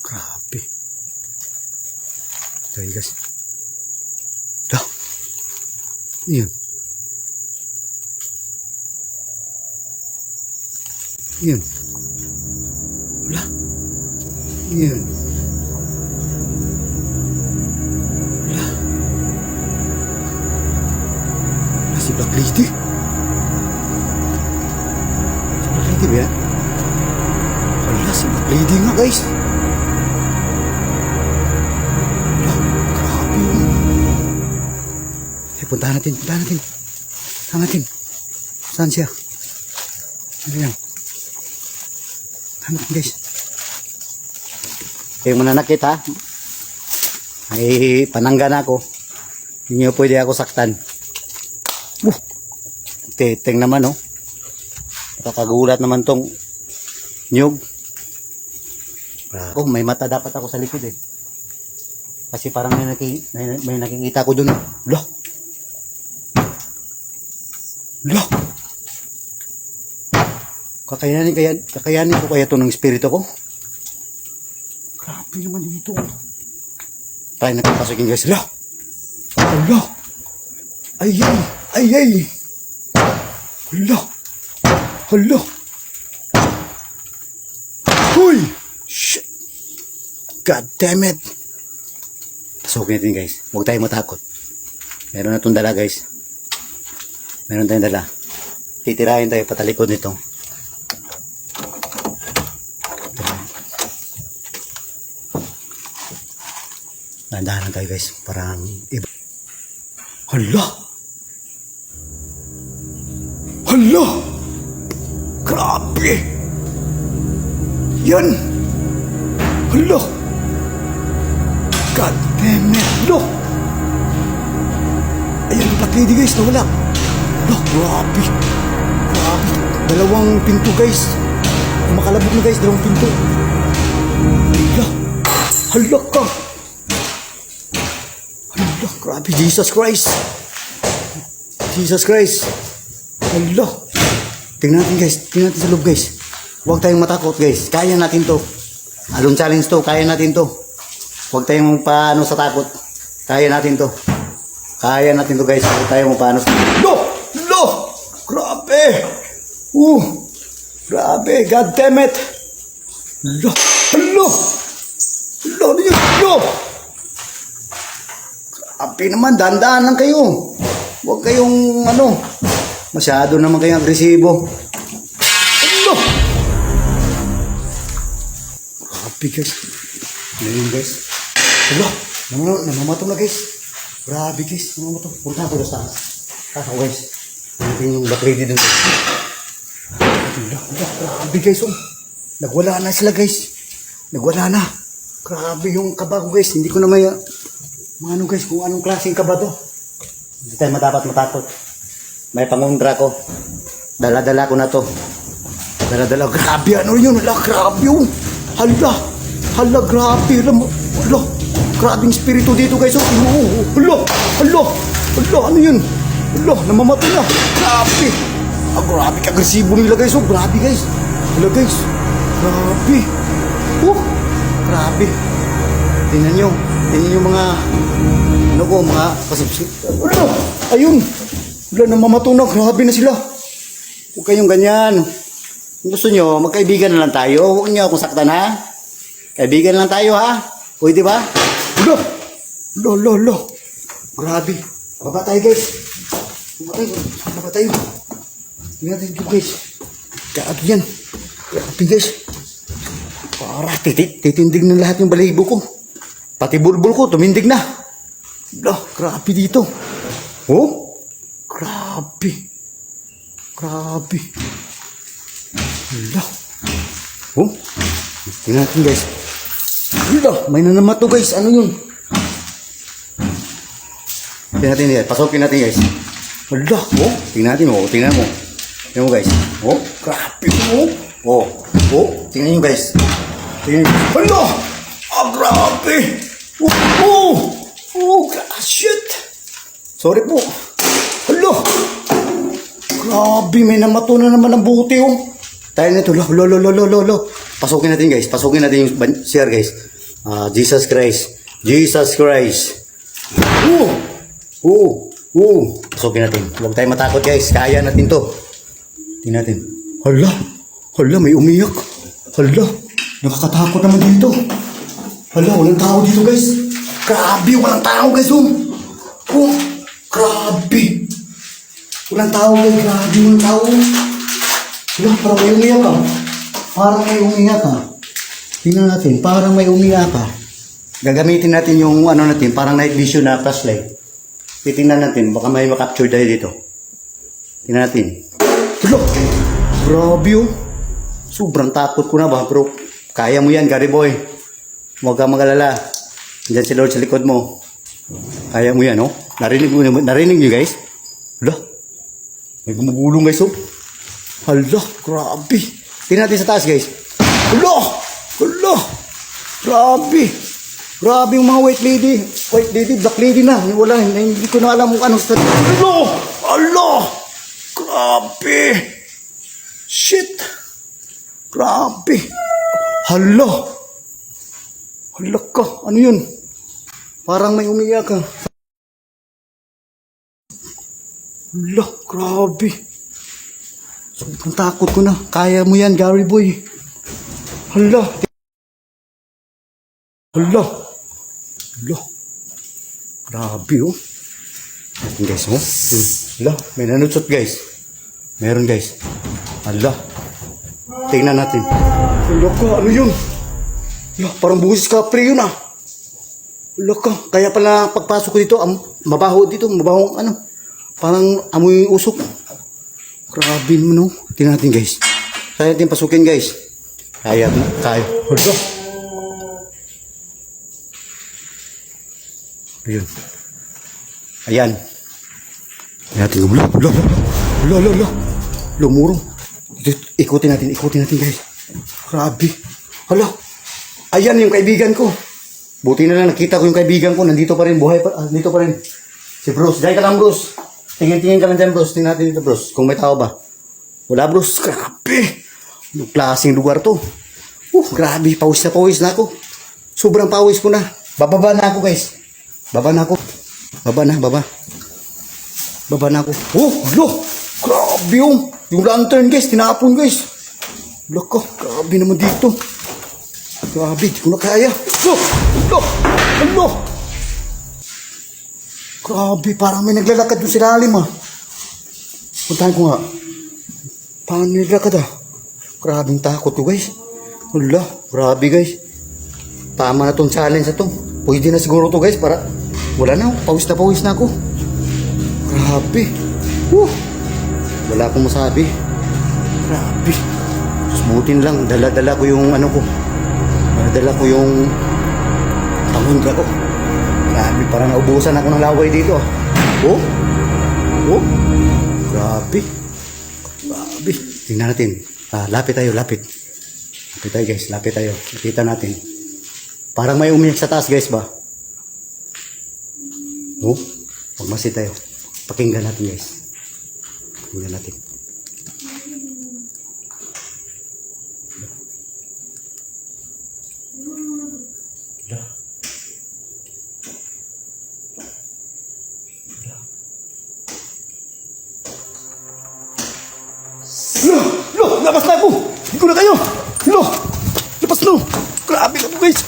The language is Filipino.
Grabe. Dahil guys. Dah. Yan. Yan. Wala. Yan. Wala. Wala si Black Lady. Si Black Lady ba yan? Wala si Black Lady nga guys. Wala. Grabe yun. Eh, puntahan natin. Puntahan natin. Puntahan natin. Saan siya? Ano yan? Hanap guys. Yung mananakit ha. Ay panangga na ako. Hindi nyo pwede ako saktan. Teteng naman oh. Nakakagulat naman tong nyug. Oh, may mata dapat ako sa likod eh. Kasi parang may nakikita ko dun. Loh. Loh. Kakayanin ko kaya ito ng espiritu ko? Grabe naman dito. Tayo nakapasukin guys. Hala! Hala! Ayay! Ayay! Hala! Hala! Huy! Shit! God damn it! Pasukin natin guys. Huwag tayo matakot. Meron na itong dala guys. Meron tayong dala. Titirahin tayo patalikod nito. Dahan-dahan tayo guys, parang iba. Hala! Hala! Grabe! Yan! Hala! God damn it! Hala! Ayan, Black Lady guys, nawala. Hala, grabe! Grabe! Dalawang pinto guys. Makalabog na guys, dalawang pinto. Hala! Hala ka! Allah, grabe, Jesus Christ. Jesus Christ. Allah. Tingnan natin guys. Tingnan natin sa loob guys. Huwag tayong matakot guys. Kaya natin to. Along challenge to. Kaya natin to. Huwag tayong paano sa takot. Kaya natin to. Kaya natin to guys. Huwag tayong paano sa... Lo! Lo! Grabe! Grabe. God damn it. Lo! Lo! Lo! Lo! Api naman, dahan-dahan lang kayo. Huwag kayong ano, masyado naman kayong agresibo. Ano? Api guys. Ngayon guys. Alo, namamatong na guys. Grabe guys, namamatong. Punta ko sa taas ako guys. Natin yung Black Lady dun. Grabe guys. Nagwala na sila guys. Nagwala na. Grabe yung kaba ko guys. Hindi ko na may... Ano guys, kung anong klaseng kaba to. Hindi tayo matakot. May pangundra ko. Dala-dala ko na to. Dala-dala. Grabe, ano yun? Hala, grabe yun. Hala, hala, grabe. Hala, grabing spirito dito guys. Hala, hala, hala, ano yun? Hala, namamatay na. Grabe. Grabe, agresibo nila guys. Grabe guys. Hala guys. Grabe. Grabe. Tingnan nyo. Tingnan yung mga ano ko, mga pasipsip. Ano? Ayun. Wala na mamatunog. Grabe na sila. Huwag kayong ganyan. Kung gusto nyo, magkaibigan na lang tayo. Huwag nyo akong saktan ha. Kaibigan lang tayo ha. Pwede ba? Lo! Lo, lo, lo. Grabe. Baba tayo guys. Baba tayo. Tingnan natin dito guys. Grabe yan. Grabe guys. Para titindig na lahat yung balahibo ko. Pati bulbul ko, tumindig na. Loh, grabe dito. Oh, grabe. Grabe. Loh. Oh, tingnan natin guys. Loh, may nanamat to guys. Ano yun? Tingnan natin guys. Pasokin natin guys. Loh, oh, tingnan natin. Oh, tingnan mo. Tingnan mo guys. Oh, grabe. Oh, tingnan nyo guys. Tingnan nyo. Loh, grabe. Shit. Sorry po. Hala. Grabe, may namato na naman ang buti oh. Tayo nito, lo. Pasukin natin guys. Pasukin natin yung share guys. Jesus Christ. Jesus Christ. Pasukin natin. Huwag tayong matakot guys. Kaya natin to. Tingnan natin. Hala. Hala, may umiyak. Hala. Nakakatakot naman dito. Hala, walang tao dito guys. Grabe, walang tao guys. Grabe. Walang tao guys. Grabe, walang tao. Hala, parang may umiyak ka. Parang may umiyak ka. Tingnan natin. Parang may umiyak ka. Gagamitin natin yung ano natin. Parang night vision na flashlight. Titingnan natin. Baka may makapture tayo dito. Tingnan natin. Hala. Grabe oh. Sobrang takot ko na ba bro. Kaya mo yan Gary boy. Huwag kang mag-alala. Diyan si Lord sa likod mo. Kaya mo yan oh. Narinig nyo guys? Hala. May gumugulong guys oh. Hala. Grabe. Tingnan natin sa taas guys. Hala. Hala. Grabe. Grabe yung mga white lady. White lady, black lady na. Wala, hindi ko na alam kung anong start. Hala. Hala. Grabe. Shit. Grabe. Hala. Hala ka. Ano yun? Parang may umiyak ka. Hala. Grabe. Sobrang takot ko na. Kaya mo yan, Gary boy. Hala. Hala. Hala. Grabe oh. Ayan guys oh. Hala. May nanutsot guys. Meron guys. Hala. Tingnan natin. Hala ka. Ano yun? Hala. Parang buhis kapre yun ah. Hala ka. Kaya pala pagpasok ko dito, mabaho dito. Mabahong ano. Parang amoy usok. Grabe naman oh. Tingnan natin guys. Kaya natin pasukin guys. Kaya na. Kaya. Hala. Ayun. Ayan. Ayan natin. Hala. Lumurong. Ikutin natin guys. Grabe. Hala. Ayan yung kaibigan ko. Buti na lang nakita ko yung kaibigan ko. Nandito pa rin. Buhay pa. Nandito pa rin. Si Bruce. Diyan ka lang Bruce. Tingin ka lang dyan Bruce. Tingnan natin dito Bruce. Kung may tao ba. Wala Bruce. Grabe. Anong klaseng lugar to. Grabe. Pawis na ako. Sobrang pawis ko na. Bababa na ako guys. Baba na ako. Baba na ako. Hala. Grabe yung lantern guys. Tinapon guys. Hala ka. Grabe naman dito. Grabe. Di ko na kaya. Hala. Grabe. Parang may naglalakad doon sa lalim ah. Puntahan ko nga. Paano naglalakad ah? Grabing takot ko guys. Hala. Grabe guys. Tama na tong challenge na to. Pwede na siguro to guys para wala na. Pawis na ako. Grabe. Wala akong masabi. Grabe. Just butin lang. Dala-dala ko yung ano ko. Dala ko yung tangundra ko. Grabe. Parang naubusan ako ng laway dito. Grabe. Grabe. Tingnan natin. Lapit tayo. Lapit tayo guys. Lapit tayo. Nakita natin. Parang may umiyak sa taas guys ba? Pagmasid tayo. Pakinggan natin guys. Pakinggan natin. Labas na ako! Hindi ko na kayo! Labas na! Grabe na po guys!